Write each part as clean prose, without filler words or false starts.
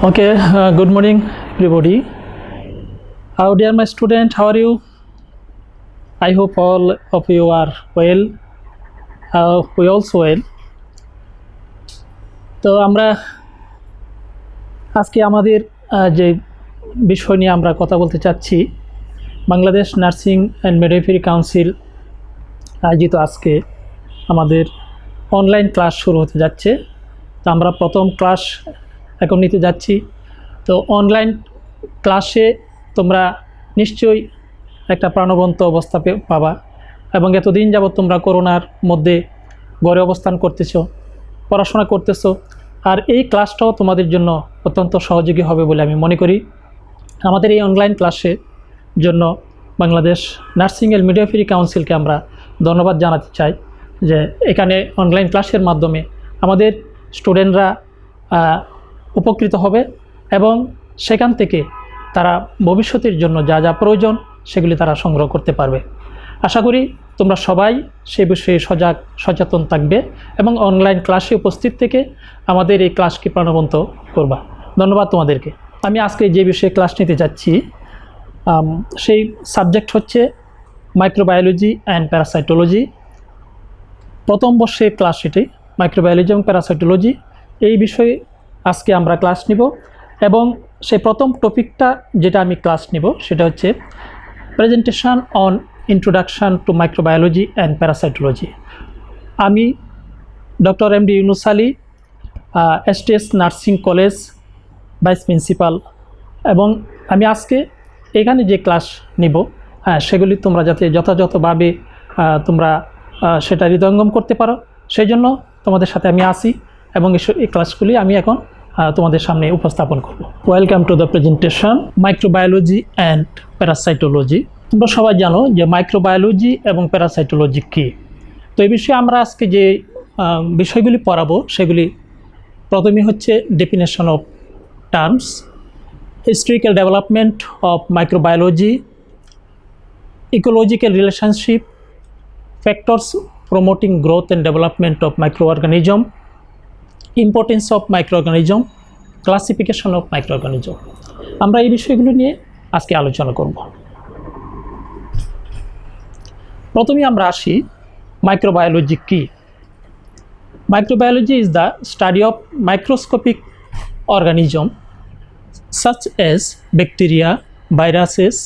Okay, good morning, everybody. How dear my student, how are you? I hope all of you are well. We also well. তো আমরা আজকে আমাদের যে বিষয় নিয়ে আমরা কথা বলতে চাচ্ছি, Bangladesh nursing and midwifery council আয়োজিত আজকে আমাদের অনলাইন ক্লাস শুরু হতে যাচ্ছে। তো আমরা প্রথম ক্লাস এখন নিতে যাচ্ছি। তো অনলাইন ক্লাসে তোমরা নিশ্চয়ই একটা প্রাণবন্ত অবস্থা পাবা, এবং এতদিন যাবত তোমরা করোনার মধ্যে ঘরে অবস্থান করতেছো, পড়াশোনা করতেছো, আর এই ক্লাসটাও তোমাদের জন্য অত্যন্ত সহযোগী হবে বলে আমি মনে করি। আমাদের এই অনলাইন ক্লাসের জন্য বাংলাদেশ নার্সিং অ্যান্ড মিডওয়াইফারি কাউন্সিলকে আমরা ধন্যবাদ জানাতে চাই যে এখানে অনলাইন ক্লাসের মাধ্যমে আমাদের স্টুডেন্টরা উপকৃত হবে এবং সেখান থেকে তারা ভবিষ্যতের জন্য যা যা প্রয়োজন সেগুলি তারা সংগ্রহ করতে পারবে। আশা করি তোমরা সবাই সে বিষয়ে সচেতন থাকবে এবং অনলাইন ক্লাসে উপস্থিত থেকে আমাদের এই ক্লাসকে প্রাণবন্ত করবা। ধন্যবাদ তোমাদেরকে। আমি আজকে যে বিষয়ে ক্লাস নিতে যাচ্ছি সেই সাবজেক্ট হচ্ছে মাইক্রোবায়োলজি অ্যান্ড প্যারাসাইটোলজি। প্রথম বর্ষের ক্লাস এটি, মাইক্রোবায়োলজি এবং প্যারাসাইটোলজি এই বিষয়ে আজকে আমরা ক্লাস নিব। এবং সেই প্রথম টপিকটা যেটা আমি ক্লাস নিব সেটা হচ্ছে presentation on introduction to microbiology and parasitology. আমি doctor MD Yunus Ali, STS nursing college vice principal, এবং আমি আজকে এখানে যে ক্লাস নিব সেগুলি তোমরা যাতে যথাযথভাবে তোমরা সেটা হৃদয়ঙ্গম করতে পারো সেই জন্য তোমাদের সাথে আমি আসি এবং এই ক্লাসগুলি আমি এখন তোমাদের সামনে উপস্থাপন করব। Welcome to the presentation microbiology and parasitology. তোমরা সবাই জানো যে মাইক্রোবায়োলজি এবং প্যারাসাইটোলজি কী। তো এই বিষয়ে আমরা আজকে যে বিষয়গুলি পড়াবো সেগুলি প্রথমেই হচ্ছে definition of terms, historical development of microbiology, ecological relationship, factors promoting growth and development of microorganism, importance of microorganism, classification of microorganism. আমরা এই বিষয়গুলো নিয়ে আজকে আলোচনা করব। প্রথমে আমরা আসি মাইক্রোবায়োলজি কী। Microbiology is the study of microscopic organisms such as bacteria, viruses,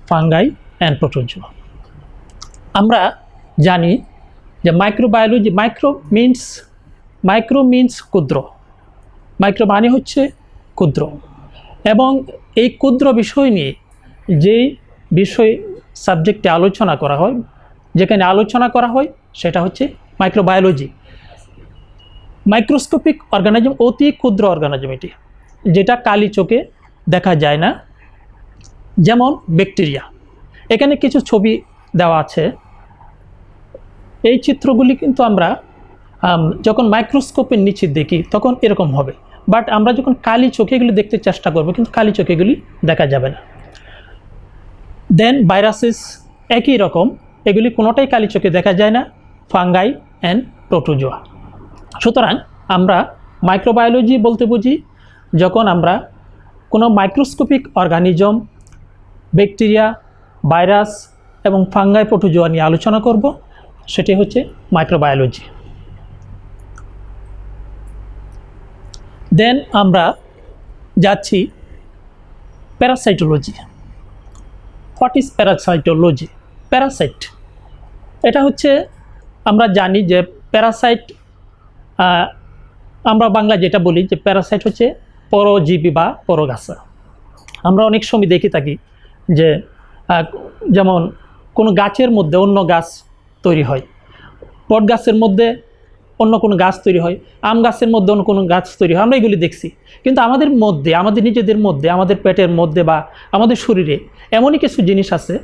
fungi and protozoa. আমরা জানি যে মাইক্রোবায়োলজি, মাইক্রো মিনস ক্ষুদ্র, মাইক্রো মানে হচ্ছে ক্ষুদ্র, এবং এই ক্ষুদ্র বিষয় নিয়ে যেই বিষয় সাবজেক্টে আলোচনা করা হয়, যেখানে আলোচনা করা হয় সেটা হচ্ছে মাইক্রোবায়োলজি। মাইক্রোস্কোপিক অর্গানিজম অতি ক্ষুদ্র অর্গানিজম, এটি যেটা কালি চোখে দেখা যায় না, যেমন ব্যাকটেরিয়া। এখানে কিছু ছবি দেওয়া আছে, এই চিত্রগুলি কিন্তু আমরা যখন মাইক্রোস্কোপের নিচে দেখি তখন এরকম হবে, বাট আমরা যখন কালি চোখে এগুলি দেখতে চেষ্টা করব কিন্তু কালি চোখে এগুলি দেখা যাবে না। দেন ভাইরাসেস একই রকম, এগুলি কোনোটাই কালি চোখে দেখা যায় না, ফাঙ্গাই অ্যান্ড প্রোটোজোয়া। সুতরাং আমরা মাইক্রোবায়োলজি বলতে বুঝি যখন আমরা কোনো মাইক্রোস্কোপিক অর্গানিজম, ব্যাকটেরিয়া, ভাইরাস এবং ফাঙ্গাই, প্রোটোজোয়া নিয়ে আলোচনা করব, সেটি হচ্ছে মাইক্রোবায়োলজি। দেন আমরা যাচ্ছি parasitology. What is parasitology? Parasite এটা হচ্ছে, আমরা জানি যে প্যারাসাইট, আমরা বাংলা যেটা বলি যে প্যারাসাইট হচ্ছে পরজীবী বা পরগাছা। আমরা অনেক সময় দেখে থাকি যে যেমন কোনো গাছের মধ্যে অন্য গাছ তৈরি হয়, বট গাছের মধ্যে অন্য কোনো গাছ তৈরি হয়, আম গাছের মধ্যে অন্য কোনো গাছ তৈরি হয়, আমরা এগুলি দেখছি। কিন্তু আমাদের মধ্যে, আমাদের নিজেদের মধ্যে, আমাদের পেটের মধ্যে বা আমাদের শরীরে এমনই কিছু জিনিস আছে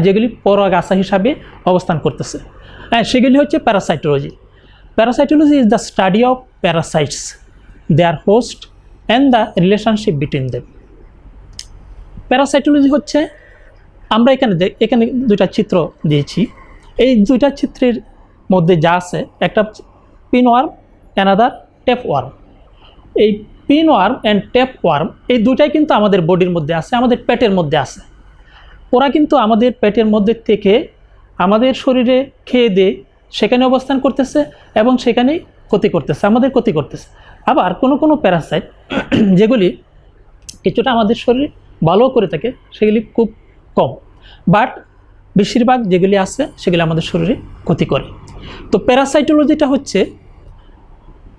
যেগুলি পরগাছা হিসাবে অবস্থান করতেছে, সেগুলি হচ্ছে parasitology. Parasitology is the study of parasites, their host and the relationship between them. Parasitology হচ্ছে, আমরা এখানে দুইটা চিত্র দিয়েছি, এই দুইটা চিত্রের মধ্যে যা আছে, একটা পিনওয়ার্ম, অ্যানাদার টেপওয়ার্ম। এই pin worm and tape worm এই দুটাই কিন্তু আমাদের বডির মধ্যে আছে, আমাদের পেটের মধ্যে আছে। ওরা কিন্তু আমাদের পেটের মধ্যে থেকে আমাদের শরীরে খেয়ে দিয়ে সেখানে অবস্থান করতেছে এবং সেখানেই ক্ষতি করতেছে, আমাদের ক্ষতি করতেছে। আবার কোনো কোনো প্যারাসাইট যেগুলি কিছুটা আমাদের শরীরে ভালো করে থাকে সেগুলি খুব কম, বাট বেশিরভাগ যেগুলি আছে সেগুলি আমাদের শরীরে ক্ষতি করে। তো প্যারাসাইটোলজিটা হচ্ছে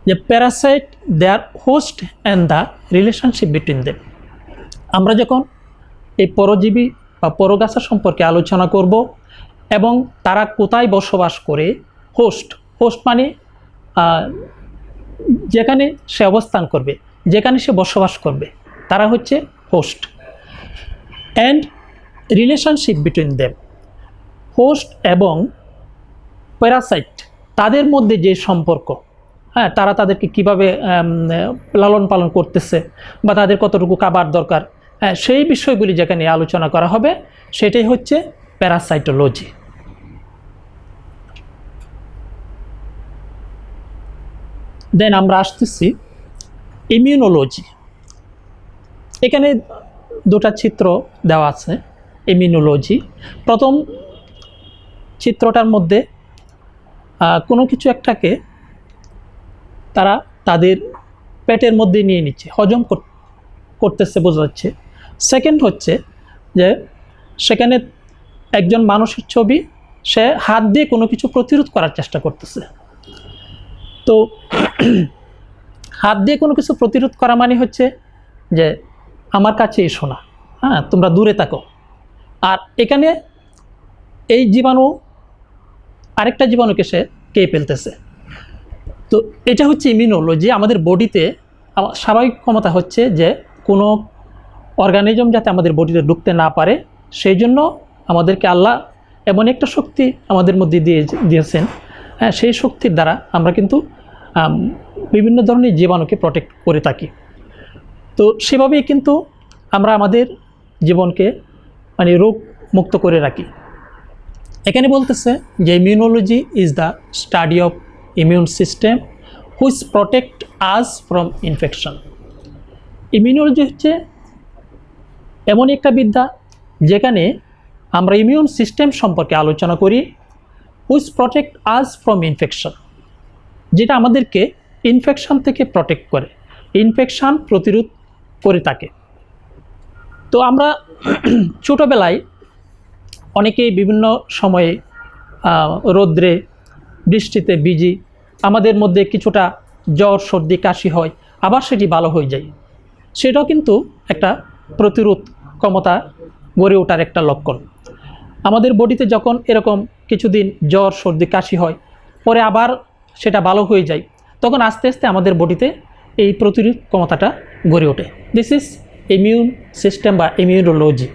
যে parasite their host and the relationship between them. আমরা যখন এই পরজীবী বা পরগাছা সম্পর্কে আলোচনা করব এবং তারা কোথায় বসবাস করে, হোস্ট মানে যেখানে সে অবস্থান করবে, যেখানে সে বসবাস করবে, তারা হচ্ছে host. And relationship between them, host এবং প্যারাসাইট তাদের মধ্যে যে সম্পর্ক, হ্যাঁ, তারা তাদেরকে কীভাবে লালন পালন করতেছে বা তাদের কতটুকু খাবার দরকার, হ্যাঁ, সেই বিষয়গুলি যেখানে আলোচনা করা হবে সেটাই হচ্ছে প্যারাসাইটোলজি। দেন আমরা আসতেছি ইমিউনোলজি। এখানে দুটা চিত্র দেওয়া আছে ইমিউনোলজি। প্রথম চিত্রটার মধ্যে কোনো কিছু একটাকে তারা তাদের পেটের মধ্যে নিয়ে নিচ্ছে, হজম করতেছে বোঝা যাচ্ছে। সেকেন্ড হচ্ছে যে সেখানে একজন মানুষের ছবি, সে হাত দিয়ে কোনো কিছু প্রতিরোধ করার চেষ্টা করতেছে। তো হাত দিয়ে কোনো কিছু প্রতিরোধ করা মানে হচ্ছে যে আমার কাছে এসো না, হ্যাঁ, তোমরা দূরে থাকো। আর এখানে এই জীবাণু আরেকটা জীবাণুকে সে খেয়ে ফেলতেছে। তো এটা হচ্ছে ইমিউনোলজি। আমাদের বডিতে স্বাভাবিক ক্ষমতা হচ্ছে যে কোনো অর্গানিজম যাতে আমাদের বডিতে ঢুকতে না পারে, সেই জন্য আমাদেরকে আল্লাহ এমন একটা শক্তি আমাদের মধ্যে দিয়েছেন, হ্যাঁ, সেই শক্তির দ্বারা আমরা কিন্তু বিভিন্ন ধরনের জীবাণুকে প্রোটেক্ট করে থাকি। তো সেভাবেই কিন্তু আমরা আমাদের জীবনকে মানে রোগ মুক্ত করে রাখি। এখানে বলতেছে যে immunology is the study of immune system which protect us from infection. Immunology হচ্ছে এমন একটা বিদ্যা যেখানে আমরা ইমিউন সিস্টেম সম্পর্কে আলোচনা করি, which protect us from infection, যেটা আমাদেরকে ইনফেকশন থেকে প্রোটেক্ট করে, ইনফেকশন প্রতিরোধ করে থাকে। তো আমরা ছোটোবেলায় অনেকেই বিভিন্ন সময়ে রৌদ্রে বৃষ্টিতে ভিজি, আমাদের মধ্যে কিছুটা জ্বর সর্দি কাশি হয়, আবার সেটি ভালো হয়ে যায়। সেটাও কিন্তু একটা প্রতিরোধ ক্ষমতা গড়ে ওঠার একটা লক্ষণ। আমাদের বডিতে যখন এরকম কিছুদিন জ্বর সর্দি কাশি হয়, পরে আবার সেটা ভালো হয়ে যায়, তখন আস্তে আস্তে আমাদের বডিতে এই প্রতিরোধ ক্ষমতাটা গড়ে ওঠে। দিস ইজ ইমিউন সিস্টেম বা ইমিউনোলজি।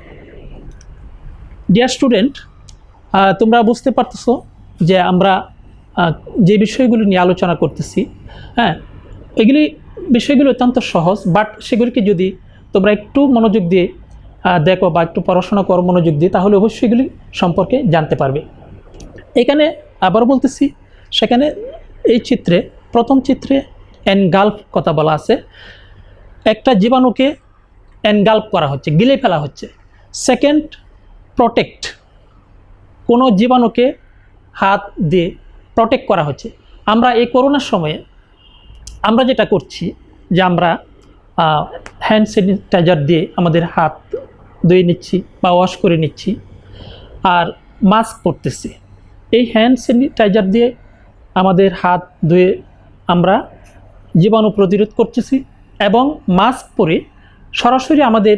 ডিয়ার স্টুডেন্ট, তোমরা বুঝতে পারতেছো যে আমরা যে বিষয়গুলি নিয়ে আলোচনা করতেছি, হ্যাঁ, এগুলি বিষয়গুলি অত্যন্ত সহজ, বাট সেগুলিকে যদি তোমরা একটু মনোযোগ দিয়ে দেখো বা একটু পড়াশোনা করো মনোযোগ দিয়ে, তাহলে অবশ্যই এগুলি সম্পর্কে জানতে পারবে। এখানে আবার বলতেছি, সেখানে এই চিত্রে প্রথম চিত্রে এনগাল্ফ কথা বলা আছে, একটা জীবাণুকে এনগাল্ফ করা হচ্ছে, গিলে ফেলা হচ্ছে। সেকেন্ড, প্রোটেক্ট, কোনো জীবাণুকে হাত দিয়ে প্রোটেক্ট করা হচ্ছে। আমরা এই করোনার সময়ে আমরা যেটা করছি যে আমরা হ্যান্ড স্যানিটাইজার দিয়ে আমাদের হাত ধুয়ে নিচ্ছি বা ওয়াশ করে নিচ্ছি, আর মাস্ক পরতেছি। এই হ্যান্ড স্যানিটাইজার দিয়ে আমাদের হাত ধুয়ে আমরা জীবাণু প্রতিরোধ করতেছি, এবং মাস্ক পরে সরাসরি আমাদের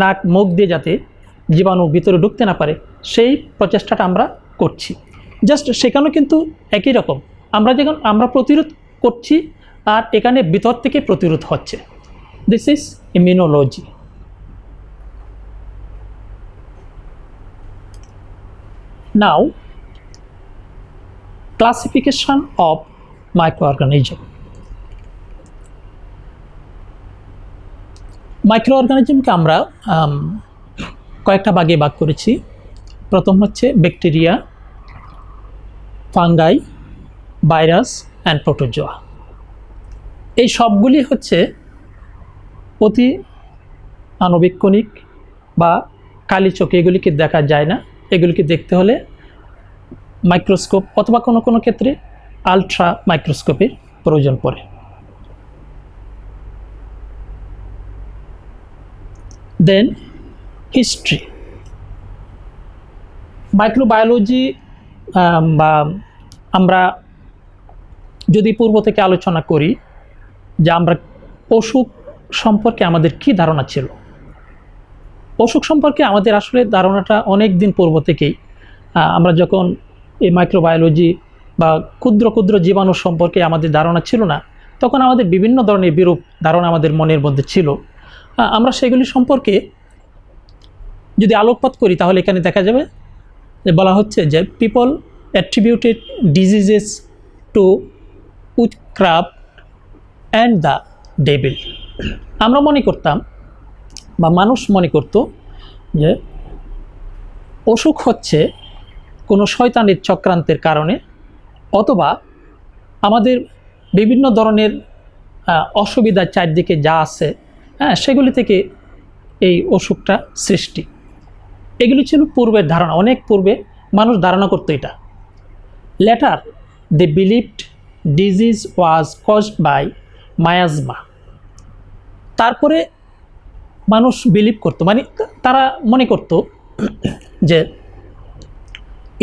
নাক মুখ দিয়ে যাতে জীবাণু ভিতরে ঢুকতে না পারে সেই প্রচেষ্টাটা আমরা করছি। জাস্ট সেখানেও কিন্তু একই রকম, আমরা প্রতিরোধ করছি আর এখানে ভিতর থেকে প্রতিরোধ হচ্ছে। This is immunology. Now classification of microorganism. মাইক্রোঅর্গানিজমকে আমরা কয়েকটা ভাগে ভাগ করেছি। প্রথম হচ্ছে bacteria, fungi, virus and protozoa. এই সবগুলি হচ্ছে অতি আণুবীক্ষণিক বা কালি চোখে এগুলিকে দেখা যায় না। এগুলিকে দেখতে হলে মাইক্রোস্কোপ অথবা কোনো কোনো ক্ষেত্রে আলট্রা মাইক্রোস্কোপের প্রয়োজন পড়ে। দেন হিস্ট্রি। মাইক্রোবায়োলজি বা আমরা যদি পূর্ব থেকে আলোচনা করি যে আমরা অসুখ সম্পর্কে আমাদের কি ধারণা ছিল। অসুখ সম্পর্কে আমাদের আসলে ধারণাটা অনেক দিন পূর্ব থেকেই, আমরা যখন এই মাইক্রোবায়োলজি বা ক্ষুদ্র ক্ষুদ্র জীবাণু সম্পর্কে আমাদের ধারণা ছিল না, তখন আমাদের বিভিন্ন ধরনের বিরূপ ধারণা আমাদের মনের মধ্যে ছিল। আমরা সেগুলি সম্পর্কে যদি আলোকপাত করি তাহলে এখানে দেখা যাবে যে বলা হচ্ছে যে people attributed diseases to witchcraft and the devil. আমরা মনে করতাম বা মানুষ মনে করত যে অসুখ হচ্ছে কোনো শয়তানের চক্রান্তের কারণে, অথবা আমাদের বিভিন্ন ধরনের অসুবিধা চারদিকে যা আছে সেগুলি থেকে এই অসুখটা সৃষ্টি। এগুলি ছিল পূর্বের ধারণা, অনেক পূর্বে মানুষ ধারণা করতো এটা। Later they believed disease was caused by miasma. তারপরে মানুষ বিলিভ করতো, মানে তারা মনে করতো যে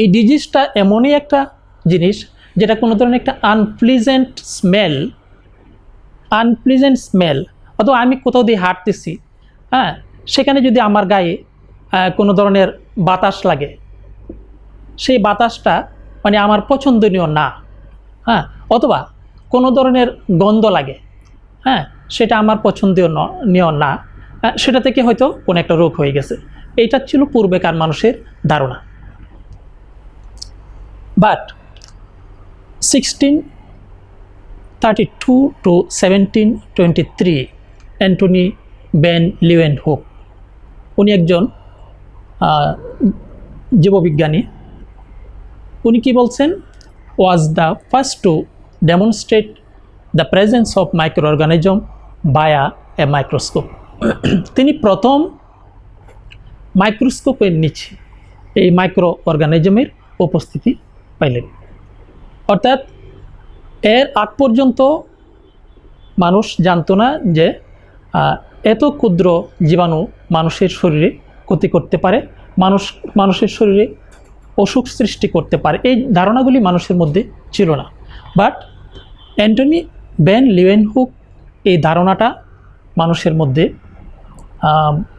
এই ডিজিজটা এমনই একটা জিনিস যেটা কোনো ধরনের একটা আনপ্লিজেন্ট স্মেল, অথবা আমি কোথাও দিয়ে হাঁটতেছি, সেখানে যদি আমার গায়ে কোনো ধরনের বাতাস লাগে, সেই বাতাসটা মানে আমার পছন্দনীয় না, অথবা কোনো ধরনের গন্ধ লাগে, সেটা আমার পছন্দনীয় না, সেটা থেকে হয়তো কোনো একটা রোগ হয়ে গেছে। এইটা ছিল পূর্বেকার মানুষের ধারণা। But 1632 to 1723 Antonie van Leeuwenhoek, উনি একজন জীববিজ্ঞানী। উনি কি বলছেন? Was the first to demonstrate the presence of micro organism by a microscope. তিনি প্রথম মাইক্রোস্কোপের নিচে এই মাইক্রো অর্গানিজমের উপস্থিতি পাইলেন। অর্থাৎ এর আগ পর্যন্ত মানুষ জানতো না যে এত ক্ষুদ্র জীবাণু মানুষের শরীরে ক্ষতি করতে পারে, মানুষের শরীরে অসুখ সৃষ্টি করতে পারে। এই ধারণাগুলি মানুষের মধ্যে ছিল না। বাট অ্যান্টনি ভ্যান লিউয়েনহুক এই ধারণাটা মানুষের মধ্যে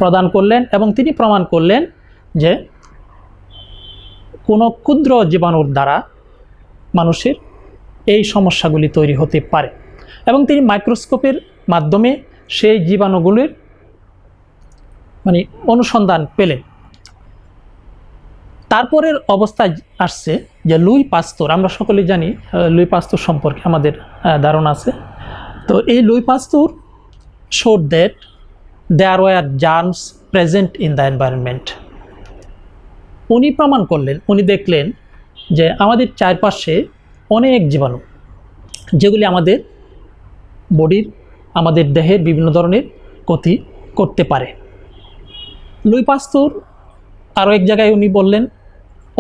প্রদান করলেন এবং তিনি প্রমাণ করলেন যে কোনো ক্ষুদ্র জীবাণুর দ্বারা মানুষের এই সমস্যাগুলি তৈরি হতে পারে, এবং তিনি মাইক্রোস্কোপের মাধ্যমে সেই জীবাণুগুলির মানে অনুসন্ধান পেলেন। তারপরের অবস্থায় আসছে যে লুই পাস্তুর। আমরা সকলেই জানি লুই পাস্তুর সম্পর্কে আমাদের ধারণা আছে। তো এই Luis পাস্তুর showed that there were germs present in the environment. উনি প্রমাণ করলেন, উনি দেখলেন যে আমাদের চারপাশে অনেক জীবাণু, যেগুলি আমাদের বডির, আমাদের দেহের বিভিন্ন ধরনের ক্ষতি করতে পারে। লুই পাস্তুর আরও এক জায়গায় উনি বললেন,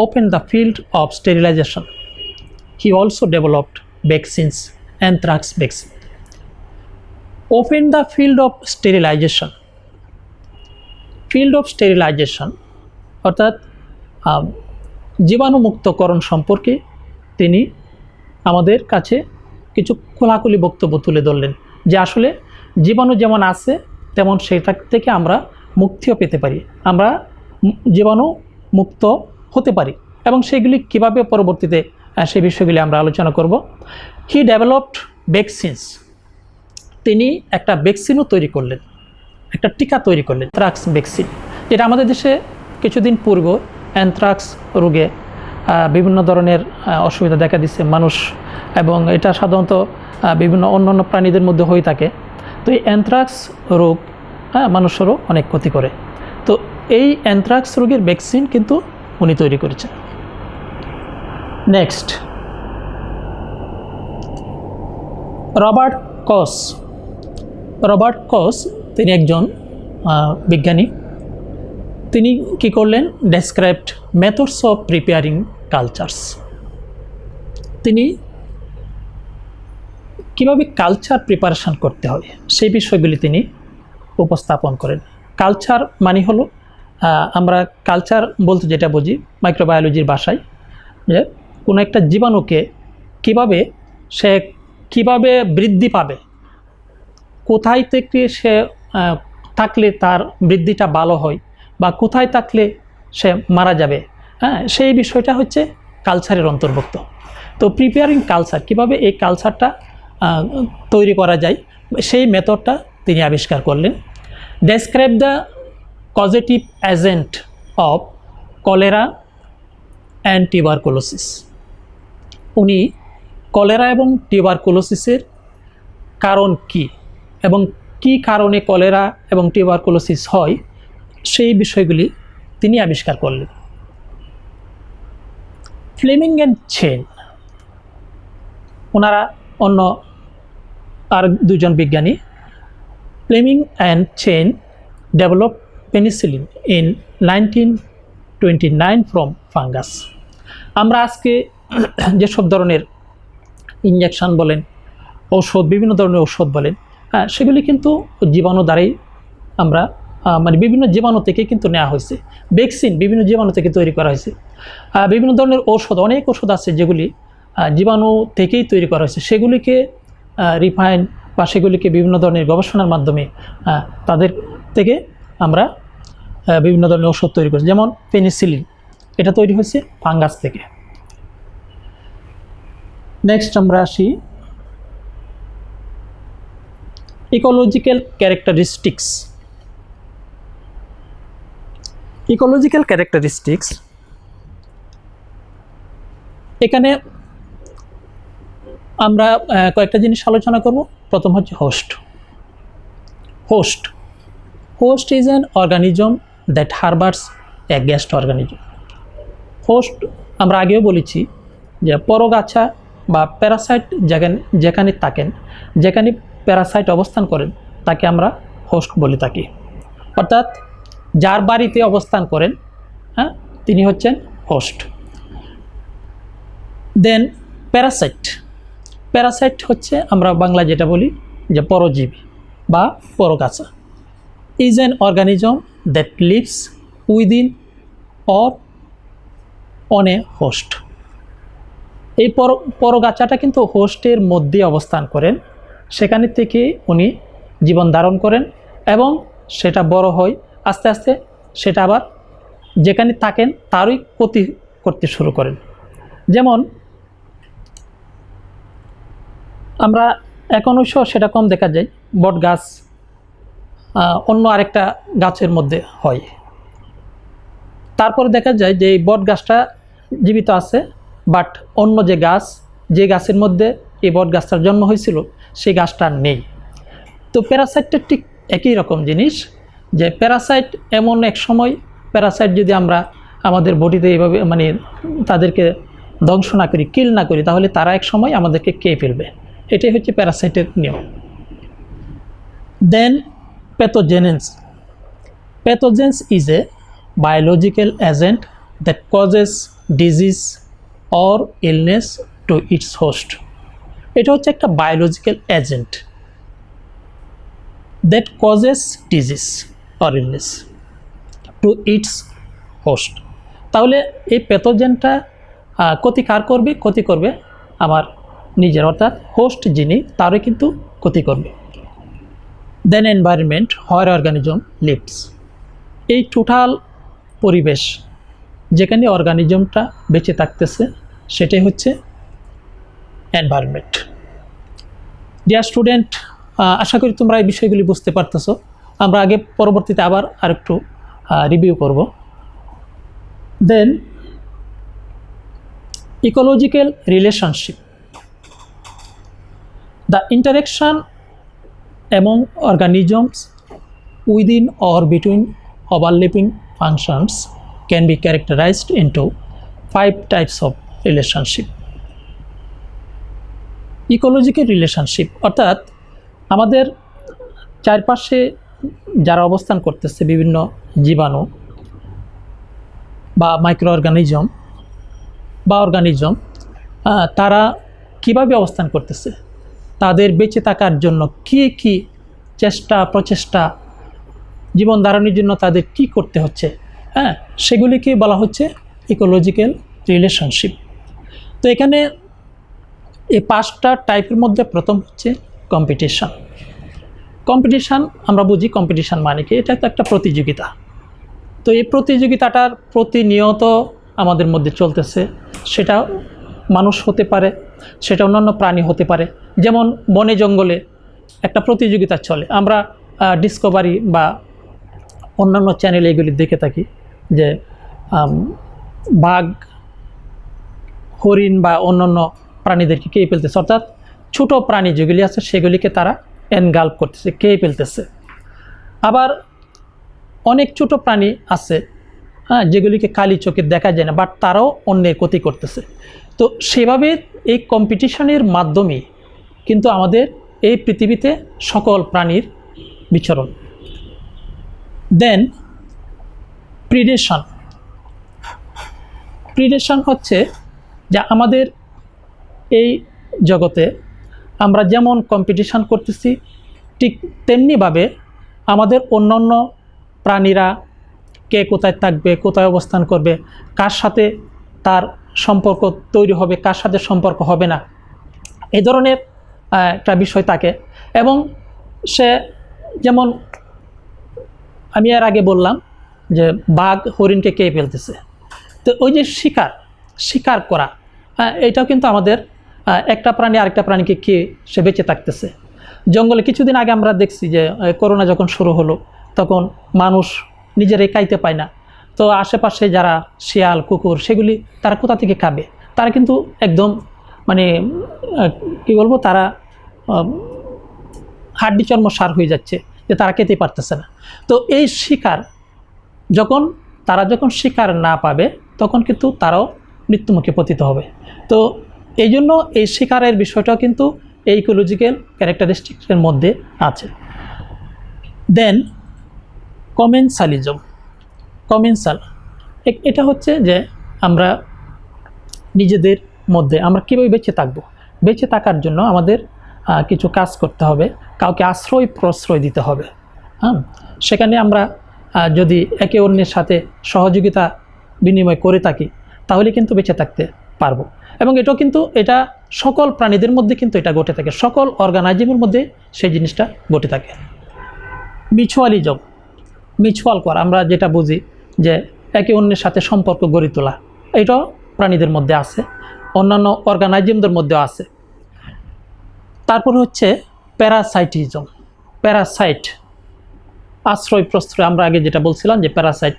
open the field of sterilisation. He also developed vaccines, anthrax vaccine. Open the field of sterilisation. Field of sterilisation অর্থাৎ জীবাণুমুক্তকরণ সম্পর্কে তিনি আমাদের কাছে কিছু খোলাখুলি বক্তব্য তুলে ধরলেন যে আসলে জীবাণু যেমন আছে তেমন সেটা থেকে আমরা মুক্তিও পেতে পারি, আমরা জীবাণু মুক্ত হতে পারি, এবং সেগুলি কীভাবে পরবর্তীতে সেই বিষয়গুলি আমরা আলোচনা করব। হি ডেভেলপড ভ্যাকসিনস। তিনি একটা ভ্যাকসিনও তৈরি করলেন, একটা টিকা তৈরি করলেন, অ্যানথ্রাক্স ভ্যাকসিন, যেটা আমাদের দেশে কিছুদিন পূর্বে অ্যানথ্রাক্স রোগে বিভিন্ন ধরনের অসুবিধা দেখা দিচ্ছে মানুষ, এবং এটা সাধারণত বিভিন্ন অন্যান্য প্রাণীদের মধ্যে হয়ে থাকে। তো এই অ্যানথ্রাক্স রোগ মানুষেরও অনেক ক্ষতি করে। তো এই অ্যানথ্রাক্স রোগের ভ্যাকসিন কিন্তু উনি তৈরি করেছেন। নেক্সট, রবার্ট কস। তিনি একজন বিজ্ঞানী। তিনি কি করলেন, described methods of preparing cultures. তিনি কীভাবে কালচার প্রিপারেশন করতে হয় সেই বিষয়গুলি তিনি উপস্থাপন করেন। কালচার মানে হলো, আমরা কালচার বলতে যেটা বুঝি মাইক্রোবায়োলজির ভাষায়, যে কোনো একটা জীবাণুকে কিভাবে বৃদ্ধি পাবে, কোথায় থেকে সে থাকলে তার বৃদ্ধিটা ভালো হয় বা কোথায় থাকলে সে মারা যাবে, সেই বিষয়টা হচ্ছে কালচারের অন্তর্ভুক্ত। তো প্রিপেয়ারিং কালচার, কীভাবে এই কালচারটা তৈরি করা যায় সেই মেথডটা তিনি আবিষ্কার করলেন। Describe the causative agent of cholera and tuberculosis. উনি কলেরা এবং টিউবারকুলোসিসের কারণ কি এবং কি কারণে কলেরা এবং টিউবারকুলোসিস হয় সেই বিষয়গুলি তিনি আবিষ্কার করলেন। ফ্লেমিং অ্যান্ড চেন, ওনারা অন্য আর দুজন বিজ্ঞানী, Fleming and Chain develop penicillin in 1929 from fungus. আমরা আজকে যেসব ধরনের ইঞ্জেকশন বলেন, ঔষধ, বিভিন্ন ধরনের ঔষধ বলেন, সেগুলি কিন্তু জীবাণু দ্বারাই আমরা মানে বিভিন্ন জীবাণু থেকে কিন্তু নেওয়া হয়েছে। ভ্যাকসিন বিভিন্ন জীবাণু থেকে তৈরি করা হয়েছে। বিভিন্ন ধরনের ঔষধ, অনেক ওষুধ আছে যেগুলি জীবাণু থেকেই তৈরি করা হয়েছে। সেগুলিকে রিফাইন বা সেগুলিকে বিভিন্ন ধরনের গবেষণার মাধ্যমে তাদের থেকে আমরা বিভিন্ন ধরনের ওষুধ তৈরি করেছি। যেমন পেনিসিলিন, এটা তৈরি হয়েছে ফাঙ্গাস থেকে। নেক্সট আমরা আসি ইকোলজিক্যাল ক্যারেক্টারিস্টিক্স। ইকোলজিক্যাল ক্যারেক্টারিস্টিক্স, এখানে আমরা কয়েকটা জিনিস আলোচনা করব। প্রথম হচ্ছে host. Host is an organism that harbours a guest organism. Host আমরা আগেও বলেছি যে পরগাছা বা প্যারাসাইট যেখানে থাকেন, যেখানে প্যারাসাইট অবস্থান করেন তাকে আমরা হোস্ট বলে থাকি। অর্থাৎ যার বাড়িতে অবস্থান করেন, তিনি হচ্ছেন হোস্ট। দেন প্যারাসাইট হচ্ছে আমরা বাংলা যেটা বলি যে পরজীবী বা পরগাছা। Is an organism that lives within or on a host. এই পরগাছাটা কিন্তু হোস্টের মধ্যে অবস্থান করেন, সেখানে থেকে উনি জীবন ধারণ করেন এবং সেটা বড় হয়, আস্তে আস্তে সেটা আবার যেখানে থাকেন তারই ক্ষতি করতে শুরু করেন। যেমন আমরা এখন অবশ্য সেটা কম দেখা যায়, বট গাছ অন্য আরেকটা গাছের মধ্যে হয়, তারপরে দেখা যায় যে এই বট গাছটা জীবিত আছে, বাট অন্য যে গাছের মধ্যে এই বট গাছটার জন্ম হয়েছিল সেই গাছটা নেই। তো প্যারাসাইটটা ঠিক একই রকম জিনিস, যে প্যারাসাইট এমন এক সময়, প্যারাসাইট যদি আমরা আমাদের বডিতে এইভাবে মানে তাদেরকে ধ্বংস না করি, কিল না করি, তাহলে তারা এক সময় আমাদেরকে খেয়ে ফেলবে। এটাই হচ্ছে প্যারাসাইটের নিয়ম। Then pathogens is a biological agent that causes disease or illness to its host. এটা হচ্ছে একটা biological agent that causes disease or illness to its host. তাহলে এই প্যাথোজেনটা ক্ষতি করবে আমার নিজের, অর্থাৎ হোস্ট যিনি তারই কিন্তু ক্ষতি করবে। দেন এনভায়রনমেন্ট হোয়ার অর্গানিজম লিভস, এই টোটাল পরিবেশ যেখানে অর্গানিজমটা বেঁচে থাকতেছে সেটাই হচ্ছে এনভায়রনমেন্ট। ডিয়ার স্টুডেন্ট, আশা করি তোমরা এই বিষয়গুলি বুঝতে পারতেছো। আমরা আগে পরবর্তীতে আবার আরেকটু রিভিউ করব। Then ecological relationship, the interaction among organisms within or between overlapping functions can be characterized into 5 types of relationship. Ecological relationship অর্থাৎ আমাদের চারপাশে যারা অবস্থান করতেছে বিভিন্ন জীবাণু বা মাইক্রো অর্গানিজম বা অর্গানিজম, তারা কিভাবে অবস্থান করতেছে, তাদের বেঁচে থাকার জন্য কি কি চেষ্টা প্রচেষ্টা, জীবন ধারণের জন্য তাদের কি করতে হচ্ছে, সেগুলিকে বলা হচ্ছে ইকোলজিক্যাল রিলেশনশিপ। তো এখানে এই 5টা টাইপের মধ্যে প্রথম হচ্ছে কম্পিটিশান। কম্পিটিশান আমরা বুঝি, কম্পিটিশান মানে কি, এটা তো একটা প্রতিযোগিতা। তো এই প্রতিযোগিতাটার প্রতিনিয়ত আমাদের মধ্যে চলতেছে। সেটা মানুষ হতে পারে, সেটা অন্যান্য প্রাণী হতে পারে। যেমন বনে জঙ্গলে একটা প্রতিযোগিতা চলে, আমরা ডিসকভারি বা অন্যান্য চ্যানেলে এগুলি দেখে থাকি যে বাঘ, হরিণ বা অন্যান্য প্রাণীদেরকে খেয়ে ফেলতেছে, অর্থাৎ ছোটো প্রাণী যেগুলি আছে সেগুলিকে তারা এনগাল্প করতেছে, খেয়ে ফেলতেছে। আবার অনেক ছোটো প্রাণী আছে যেগুলিকে কালি চোখে দেখা যায় না, বাট তারাও অন্যের ক্ষতি করতেছে। তো সেভাবে এই কম্পিটিশনের মাধ্যমে কিন্তু আমাদের এই পৃথিবীতে সকল প্রাণীর বিচরণ। দেন প্রিডেশন। প্রিডেশন হচ্ছে যা আমাদের এই জগতে আমরা যেমন কম্পিটিশন করতেছি, ঠিক তেমনিভাবে আমাদের অন্যান্য প্রাণীরা কে কোথায় থাকবে, কোথায় অবস্থান করবে, কার সাথে তার সম্পর্ক তৈরি হবে, কার সাথে সম্পর্ক হবে না, এই ধরনের একটা বিষয় থাকে। এবং সে যেমন আমি এর আগে বললাম যে বাঘ হরিণকে খেয়ে ফেলতেছে, তো ওই যে শিকার করা, এটাও কিন্তু আমাদের একটা প্রাণী আরেকটা প্রাণীকে খেয়ে সে বেঁচে থাকতেছে। জঙ্গলে কিছুদিন আগে আমরা দেখছি যে করোনা যখন শুরু হলো তখন মানুষ নিজেরাই খাইতে পায় না, তো আশেপাশে যারা শিয়াল কুকুর সেগুলি তারা কোথা থেকে খাবে, তারা কিন্তু একদম মানে কী বলবো, তারা হাড্ডি চর্ম সার হয়ে যাচ্ছে, যে তারা খেতে পারতেছে না। তো এই শিকার তারা যখন শিকার না পাবে তখন কিন্তু তারাও মৃত্যুমুখে পতিত হবে। তো এই জন্য এই শিকারের বিষয়টাও কিন্তু এই ইকোলজিক্যাল ক্যারেক্টারিস্টিক্সের মধ্যে আছে। দেন কমেন্সালিজম। এটা হচ্ছে যে আমরা নিজেদের মধ্যে আমরা কীভাবে বেঁচে থাকবো, বেঁচে থাকার জন্য আমাদের কিছু কাজ করতে হবে, কাউকে আশ্রয় প্রশ্রয় দিতে হবে। সেখানে আমরা যদি একে অন্যের সাথে সহযোগিতা বিনিময় করে থাকি তাহলে কিন্তু বেঁচে থাকতে পারবো। এবং এটা সকল প্রাণীদের মধ্যে কিন্তু এটা ঘটে থাকে, সকল অর্গানাইজমের মধ্যে সেই জিনিসটা ঘটে থাকে। মিউচুয়াল করা, আমরা যেটা বুঝি যে একে অন্যের সাথে সম্পর্ক গড়ে তোলা, এটাও প্রাণীদের মধ্যে আছে, অন্যান্য অর্গানাইজমদের মধ্যেও আছে। তারপর হচ্ছে প্যারাসাইটিজম। প্যারাসাইট, আশ্রয় প্রশ্রয়, আমরা আগে যেটা বলছিলাম যে প্যারাসাইট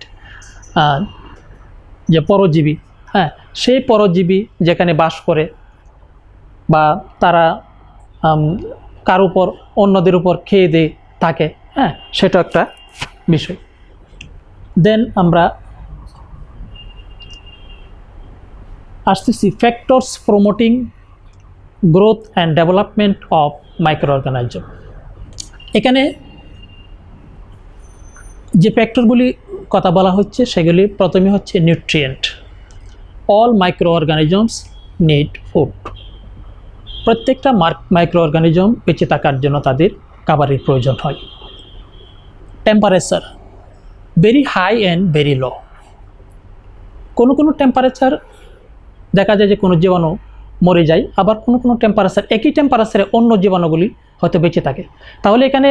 যে পরজীবী, সেই পরজীবী যেখানে বাস করে বা তারা কার উপর অন্যদের উপর খেয়ে দিয়ে থাকে, সেটা একটা বিষয়। দেন আমরা আসতেছি factors promoting growth and development of micro organism. এখানে যে ফ্যাক্টরগুলি কথা বলা হচ্ছে সেগুলি প্রথমে হচ্ছে nutrient. All micro organisms need food. প্রত্যেকটা মাইক্রো অর্গানিজম বেঁচে থাকার জন্য তাদের খাবারের প্রয়োজন হয়। Temperature very high and very low. কোনো টেম্পারেচার দেখা যায় যে কোনো জীবাণু মরে যায়, আবার কোনো টেম্পারেচার, একই টেম্পারেচারে অন্য জীবাণুগুলি হয়তো বেঁচে থাকে। তাহলে এখানে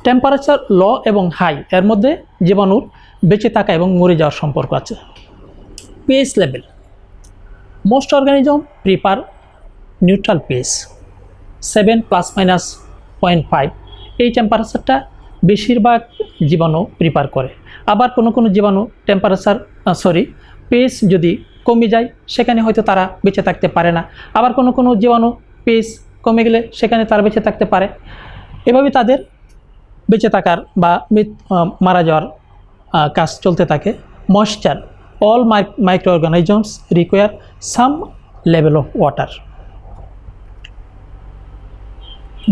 টেম্পারেচার লো এবং হাই এর মধ্যে জীবাণুর বেঁচে থাকা এবং মরে যাওয়ার সম্পর্ক আছে। pH level, most organism prefer neutral pH 7 ± 0.5। এই টেম্পারেচারটা বেশিরভাগ জীবাণু প্রিফার করে। আবার কোনো জীবাণু pH যদি কমে যায় সেখানে হয়তো তারা বেঁচে থাকতে পারে না, আবার কোনো জীবাণু pH কমে গেলে সেখানে তারা বেঁচে থাকতে পারে। এভাবে তাদের বেঁচে থাকার বা মারা যাওয়ার কাজ চলতে থাকে। Moisture, all micro organisms require some level of water.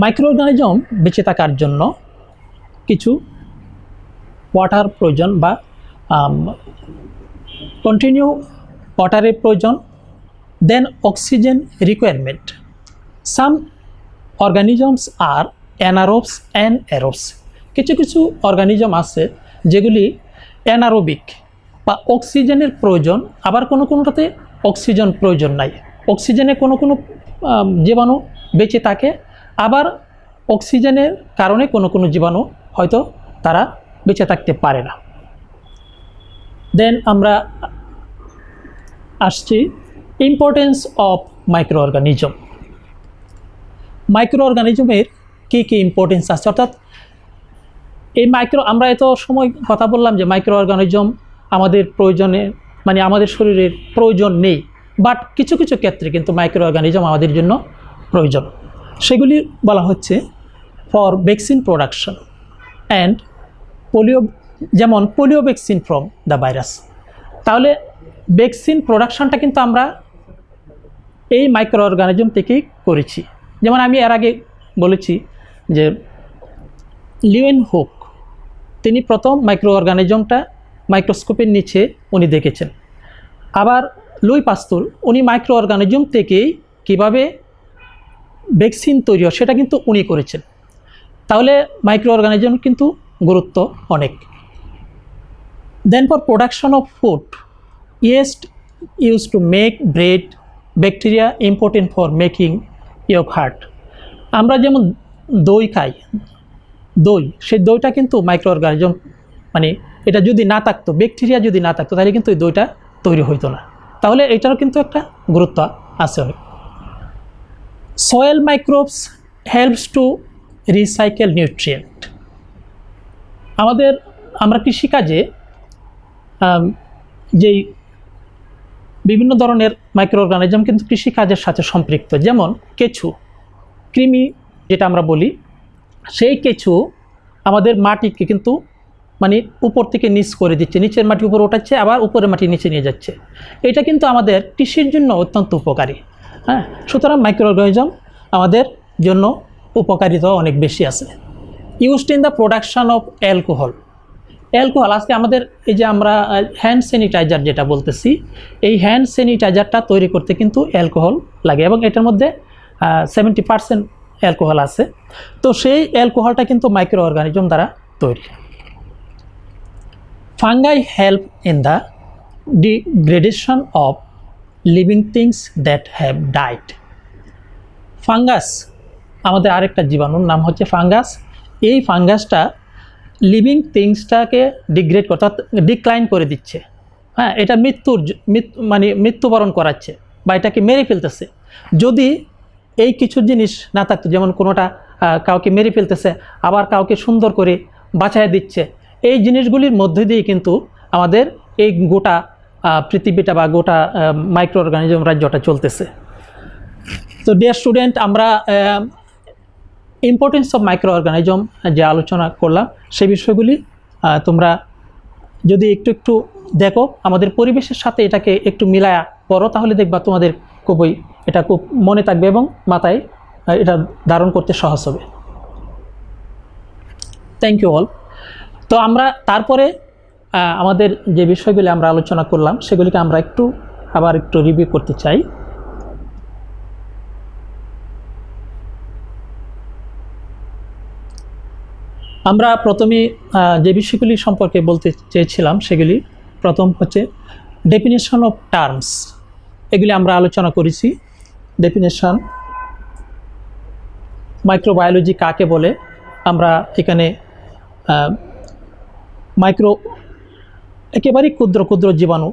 Micro organism বেঁচে থাকার জন্য কিছু ওয়াটার প্রয়োজন বা কন্টিনিউ ওয়াটারের প্রয়োজন, then oxygen requirement. Some organisms are anaerobes and aerobes. কিছু কিছু অর্গানিজম আছে যেগুলি অ্যানারোবিক বা অক্সিজেনের প্রয়োজন, আবার কোনোটাতে অক্সিজেন প্রয়োজন নাই। অক্সিজেনে কোনো জীবাণু বেঁচে থাকে, আবার অক্সিজেনের কারণে কোনো জীবাণু হয়তো তারা বেঁচে থাকতে পারে না। দেন আমরা আসছি importance of micro organism. Micro অর্গানিজমের কী কী ইম্পর্টেন্স আছে, অর্থাৎ এই আমরা এত সময় কথা বললাম যে মাইক্রো অর্গানিজম আমাদের প্রয়োজনে মানে আমাদের শরীরের প্রয়োজন নেই, বাট কিছু কিছু ক্ষেত্রে কিন্তু মাইক্রো অর্গানিজম আমাদের জন্য প্রয়োজন। সেগুলি বলা হচ্ছে for vaccine production and polio, যেমন polio vaccine from the virus. তাহলে ভ্যাকসিন প্রোডাকশনটা কিন্তু আমরা এই মাইক্রো অর্গানিজম থেকেই করেছি। যেমন আমি এর আগে বলেছি যে লিওয়েন হুক তিনি প্রথম মাইক্রো অর্গানিজমটা মাইক্রোস্কোপের নিচে উনি দেখেছেন। আবার লুই পাস্তুর উনি মাইক্রো অর্গানিজম থেকেই কীভাবে ভ্যাকসিন তৈরি হয় সেটা কিন্তু উনি করেছেন। তাহলে মাইক্রো অর্গানিজম কিন্তু গুরুত্ব অনেক। Then for production of food, yeast use to make bread, bacteria important for making yoghurt. আমরা যেমন দই খাই, দই, সেই দইটা কিন্তু মাইক্রো অর্গানিজম মানে এটা যদি না থাকতো, ব্যাকটেরিয়া যদি না থাকতো তাহলে কিন্তু এই দইটা তৈরি হইতো না। তাহলে এটারও কিন্তু একটা গুরুত্ব আছে অনেক। Soil microbes helps to recycle nutrient. আমরা কৃষিকাজে যেই বিভিন্ন ধরনের মাইক্রো অর্গানিজম কিন্তু কৃষিকাজের সাথে সম্পৃক্ত। যেমন কেঁচু, কৃমি যেটা আমরা বলি, সেই কেঁচু আমাদের মাটিকে কিন্তু মানে উপর থেকে নিচ করে দিচ্ছে, নিচের মাটি উপরে ওঠাচ্ছে, আবার উপরের মাটি নিচে নিয়ে যাচ্ছে। এটা কিন্তু আমাদের কৃষির জন্য অত্যন্ত উপকারী। হ্যাঁ, সুতরাং মাইক্রো অর্গানিজম আমাদের জন্য উপকারিতা অনেক বেশি আছে। Used in the production of alcohol. Alcohol আজকে আমাদের এই যে আমরা হ্যান্ড স্যানিটাইজার যেটা বলতেছি, এই হ্যান্ড স্যানিটাইজারটা তৈরি করতে কিন্তু অ্যালকোহল লাগে এবং এটার মধ্যে 70% অ্যালকোহল আছে। তো সেই অ্যালকোহলটা কিন্তু মাইক্রো অর্গানিজম দ্বারা তৈরি। Fungi help in the degradation of living things that have died. Fungus আমাদের আরেকটা জীবাণুর নাম হচ্ছে ফাঙ্গাস। এই ফাঙ্গাসটা লিভিং থিংসটাকে ডিগ্রেড করতে ডিক্লাইন করে দিচ্ছে। হ্যাঁ, এটা মৃত্যুবরণ করাচ্ছে বা এটাকে মেরে ফেলতেছে। যদি এই কিছু জিনিস না থাকতো, যেমন কোনোটা কাউকে মেরে ফেলতেছে, আবার কাউকে সুন্দর করে বাঁচায় দিচ্ছে, এই জিনিসগুলির মধ্যে দিয়ে কিন্তু আমাদের এই গোটা পৃথিবীটা বা গোটা মাইক্রো অর্গানিজম রাজ্যটা চলতেছে। তো ডিয়ার স্টুডেন্ট, আমরা ইম্পর্টেন্স অফ মাইক্রো অর্গানিজম যে আলোচনা করলাম সেই বিষয়গুলি তোমরা যদি একটু দেখো, আমাদের পরিবেশের সাথে এটাকে একটু মিলায়া পড়ো, তাহলে দেখবা তোমাদের এটা খুব মনে থাকবে এবং মাথায় এটা ধারণ করতে সহজ হবে। Thank you all. তো আমরা তারপরে আমাদের যে বিষয়গুলি আমরা আলোচনা করলাম সেগুলিকে আমরা আবার একটু রিভিউ করতে চাই। আমরা প্রথমে যে বিষয়গুলি সম্পর্কে বলতে চেয়েছিলাম সেগুলি প্রথম হচ্ছে ডেফিনেশন অফ টার্মস। এগুলি আমরা আলোচনা করেছি। ডেফিনেশন, মাইক্রোবায়োলজি কাকে বলে, আমরা এখানে একেবারেই ক্ষুদ্র ক্ষুদ্র জীবাণু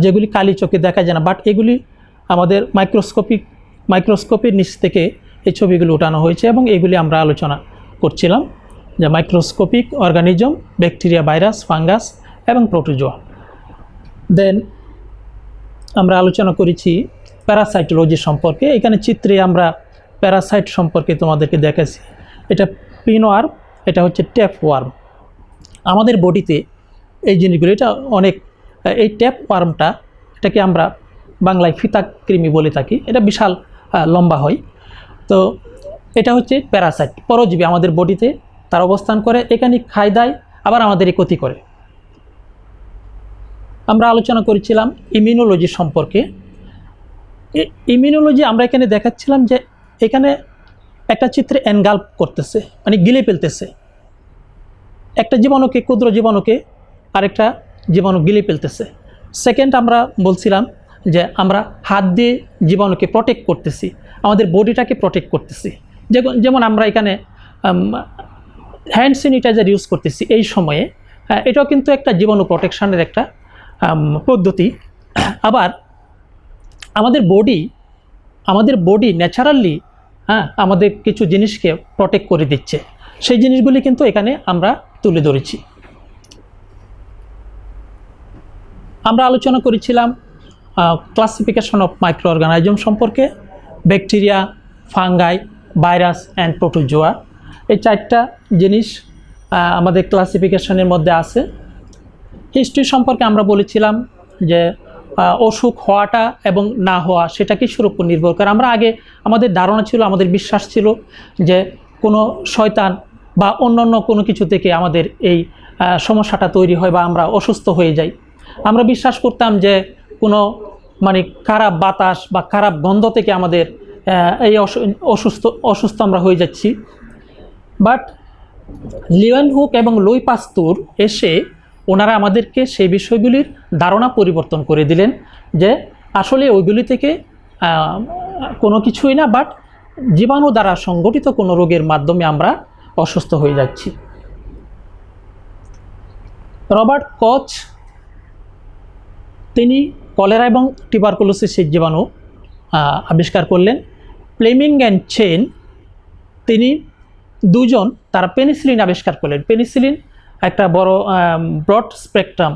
যেগুলি কালি চোখে দেখা যায় না, বাট এগুলি আমাদের মাইক্রোস্কোপের নিচ থেকে এই ছবিগুলো উঠানো হয়েছে এবং এগুলি আমরা আলোচনা করছিলাম যে microscopic organism, bacteria, virus, fungus এবং প্রোটোজোয়া। দেন আমরা আলোচনা করেছি প্যারাসাইটোলজি সম্পর্কে। এখানে চিত্রে আমরা প্যারাসাইট সম্পর্কে তোমাদেরকে দেখাচ্ছি। এটা পিনওয়ার্ম, এটা হচ্ছে ট্যাপ ওয়ার্ম। আমাদের বডিতে এই জিনিসগুলো এটা অনেক, এই ট্যাপ ওয়ার্মটা এটাকে আমরা বাংলায় ফিতা কৃমি বলে থাকি। এটা বিশাল লম্বা হয়। তো এটা হচ্ছে প্যারাসাইট, পরজীবী। আমাদের বডিতে তারা অবস্থান করে, এখানে খায় দায়, আবার আমাদেরই ক্ষতি করে। আমরা আলোচনা করেছিলাম ইমিউনোলজি সম্পর্কে। ইমিউনোলজি আমরা এখানে দেখাচ্ছিলাম যে এখানে একটা চিত্রে এনগাল্প করতেছে, মানে গিলে ফেলতেছে একটা জীবাণুকে, ক্ষুদ্র জীবাণুকে আরেকটা জীবাণু গিলে ফেলতেছে। সেকেন্ড, আমরা বলছিলাম যে আমরা হাত দিয়ে জীবাণুকে প্রোটেক্ট করতেছি, আমাদের বডিটাকে প্রোটেক্ট করতেছি। যেমন আমরা এখানে হ্যান্ড স্যানিটাইজার ইউজ করতেছি এই সময়ে, এটাও কিন্তু একটা জীবাণু প্রোটেকশনের একটা পদ্ধতি। আবার আমাদের বডি ন্যাচারালি আমাদের কিছু জিনিসকে প্রোটেক্ট করে দিচ্ছে, সেই জিনিসগুলি কিন্তু এখানে আমরা তুলে ধরেছি। আমরা আলোচনা করেছিলাম ক্লাসিফিকেশন অফ মাইক্রো অর্গানিজম সম্পর্কে, bacteria, fungi, virus and protozoa. এই 4টা জিনিস আমাদের ক্লাসিফিকেশনের মধ্যে আছে। হিস্ট্রি সম্পর্কে আমরা বলেছিলাম যে অসুখ হওয়াটা এবং না হওয়া সেটা কিসের উপর নির্ভর করে। আমরা আগে আমাদের ধারণা ছিল, আমাদের বিশ্বাস ছিল যে কোনো শয়তান বা অন্যান্য কোনো কিছু থেকে আমাদের এই সমস্যাটা তৈরি হয় বা আমরা অসুস্থ হয়ে যাই। আমরা বিশ্বাস করতাম যে কোনো মানে খারাপ বাতাস বা খারাপ গন্ধ থেকে আমাদের এই অসুস্থ আমরা হয়ে যাচ্ছি। বাট লিওয়েনহুক এবং লুই পাস্তুর এসে ওনারা আমাদেরকে সেই বিষয়গুলির ধারণা পরিবর্তন করে দিলেন যে আসলে ওইগুলি থেকে কোনো কিছুই না, বাট জীবাণু দ্বারা সংগঠিত কোনো রোগের মাধ্যমে আমরা অসুস্থ হয়ে যাচ্ছি। রবার্ট কচ তিনি কলেরা এবং টিউবারকুলোসিসের জীবাণু আবিষ্কার করলেন। ফ্লেমিং অ্যান্ড চেন তিনি দুজন তারা পেনিসিলিন আবিষ্কার করলেন। পেনিসিলিন একটা বড় ব্রড স্পেকট্রাম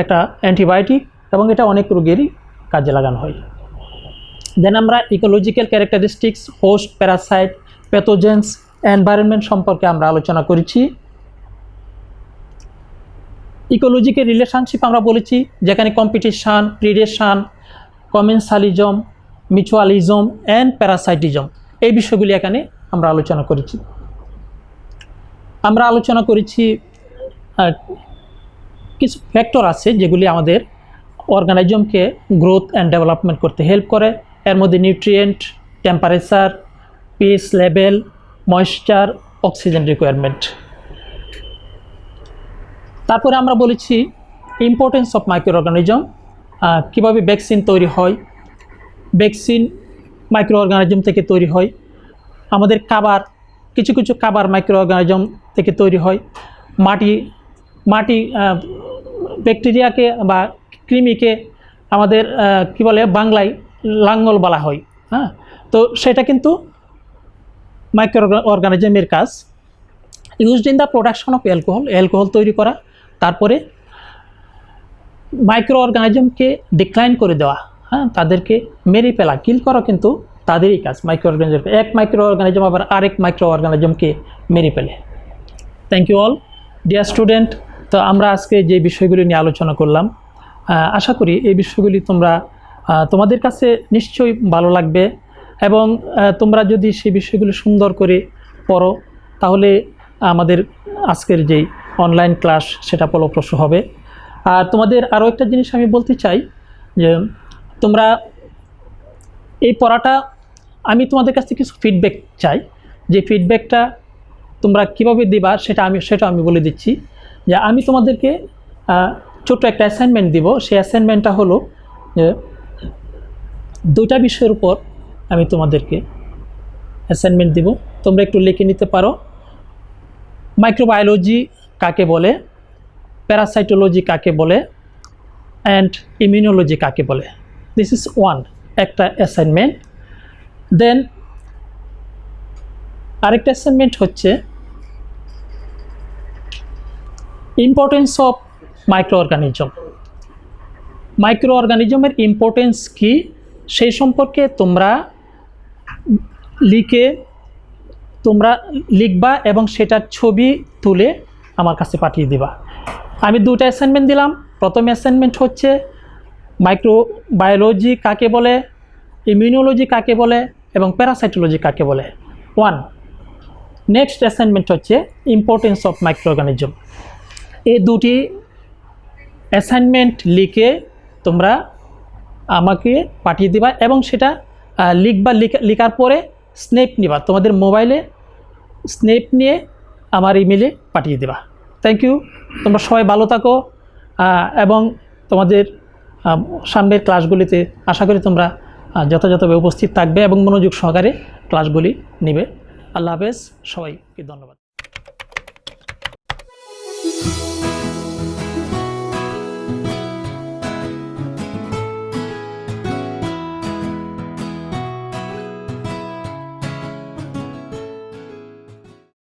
একটা অ্যান্টিবায়োটিক এবং এটা অনেক রোগেরই কাজে লাগানো হয়। দেন আমরা ecological characteristics, host, Parasite, pathogens, environment সম্পর্কে আমরা আলোচনা করেছি। ইকোলজিক্যাল রিলেশনশিপ আমরা বলেছি, যেখানে কম্পিটিশান, প্রিডেশন, কমেন্সালিজম, মিউচুয়ালিজম অ্যান্ড প্যারাসাইটিজম, এই বিষয়গুলি এখানে আমরা আলোচনা করেছি। আমরা আলোচনা করেছি কিছু ফ্যাক্টর আছে যেগুলি আমাদের অর্গানিজমকে গ্রোথ অ্যান্ড ডেভেলপমেন্ট করতে হেল্প করে। এর মধ্যে nutrient, temperature, pH level, moisture, oxygen requirement. তারপরে আমরা বলেছি ইম্পর্টেন্স অফ মাইক্রো অর্গানিজম, কীভাবে ভ্যাকসিন তৈরি হয়, ভ্যাকসিন মাইক্রো অর্গানিজম থেকে তৈরি হয়। আমাদের খাবার, কিছু কিছু খাবার মাইক্রো অর্গানিজম থেকে তৈরি হয়। মাটি ব্যাকটেরিয়াকে বা কৃমিকে আমাদের কি বলে বাংলায় লাঙ্গল বলা হয়। তো সেটা কিন্তু মাইক্রো অর্গানিজমের কাজ। Used in the production of alcohol তৈরি করা। তারপরে মাইক্রো অর্গানিজমকে ডিক্লাইন করে দেওয়া, তাদেরকে মেরে ফেলা, কিল করা কিন্তু তাদেরই কাজ। মাইক্রো অর্গানিজম, এক মাইক্রো অর্গানিজম আবার আরেক মাইক্রো অর্গানিজমকে মেরে ফেলে। Thank you all dear student. তো আমরা আজকে যে বিষয়গুলি নিয়ে আলোচনা করলাম, আশা করি এই বিষয়গুলি তোমাদের কাছে নিশ্চয়ই ভালো লাগবে এবং তোমরা যদি সেই বিষয়গুলি সুন্দর করে পড়ো তাহলে আমাদের আজকের যেই অনলাইন ক্লাস সেটা ফলপ্রসূ হবে। আর তোমাদের আরও একটা জিনিস আমি বলতে চাই যে তোমরা এই পড়াটা, আমি তোমাদের কাছ থেকে কিছু ফিডব্যাক চাই। যে ফিডব্যাকটা তোমরা কীভাবে দিবা সেটা আমি বলে দিচ্ছি। যে আমি তোমাদেরকে ছোট্ট একটা অ্যাসাইনমেন্ট দিব। সেই অ্যাসাইনমেন্টটা হলো যে 2টা বিষয়ের উপর আমি তোমাদেরকে অ্যাসাইনমেন্ট দিব, তোমরা একটু লিখে নিতে পারো। মাইক্রোবায়োলজি কাকে বলে, প্যারাসাইটোলজি কাকে বলে, অ্যান্ড ইমিউনোলজি কাকে বলে। দিস ইজ একটা অ্যাসাইনমেন্ট। দেন আরেকটা অ্যাসাইনমেন্ট হচ্ছে importance of micro organism. Micro অর্গানিজমের ইম্পর্টেন্স কী সেই সম্পর্কে তোমরা লিখবা এবং সেটার ছবি তুলে আমার কাছে পাঠিয়ে দিবা। আমি 2টা অ্যাসাইনমেন্ট দিলাম। প্রথম অ্যাসাইনমেন্ট হচ্ছে মাইক্রোবায়োলজি কাকে বলে, ইমিউনোলজি কাকে বলে এবং প্যারাসাইটোলজি কাকে বলে। নেক্সট অ্যাসাইনমেন্ট হচ্ছে ইম্পর্টেন্স অফ মাইক্রো অর্গানিজম। এই দুটি অ্যাসাইনমেন্ট লিখে তোমরা আমাকে পাঠিয়ে দিবা এবং সেটা লেখার পরে স্ন্যাপ নিবা, তোমাদের মোবাইলে স্ন্যাপ নিয়ে আমার ইমেলে পাঠিয়ে দেবা। থ্যাংক ইউ, তোমরা সবাই ভালো থাকো এবং তোমাদের সামনের ক্লাসগুলিতে আশা করি তোমরা যথাযথভাবে উপস্থিত থাকবে এবং মনোযোগ সহকারে ক্লাসগুলি নেবে। আল্লাহ হাফেজ, সবাইকে ধন্যবাদ।